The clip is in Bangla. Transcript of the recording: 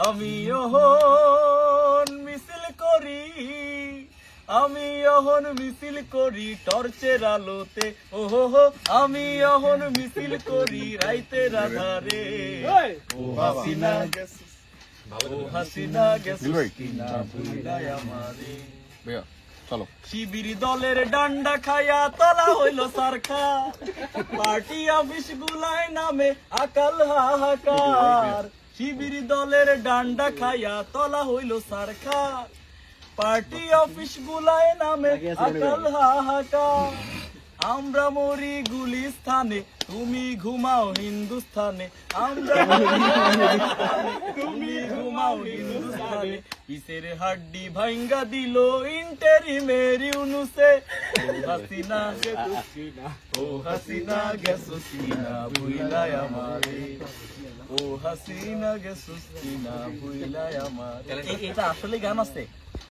আমি অহন মিছিল করি, আমি অহন মিছিল করি টর্চের আলোতে, ওহো আমি অহন মিছিল করি রাইতের আধারে। ও হাসিনা গেছিস, ও হাসিনা গেছিস কিনা ভুইলাই আমারে। চলো। শিবির দলের ডান্ডা খায়া তলা হইল সারখা, পার্টি অফিস গুলায় নামে আকাল হাহাকার। শিবির দলের ডান্ডা খায়া তলা হইল সারখা, পার্টি অফিস গুলায় নামে আকাল হাহাকার। আমরা মরি গুলিস্থানে, তুমি ঘুমাও হিন্দুস্থানে, আমরা তুমি ঘুমাও হিন্দুস্থানে। কিসের হাড্ডি ভাঙ্গা দিল ইন্টারিমের ইউনুসে। ও হাসিনা ও হাসিনা গেছস কিনা ভুইলাই আমারে, ও হাসিনা গেছস কিনা ভুইলাই আমারে। এটা আসলে গান আছে।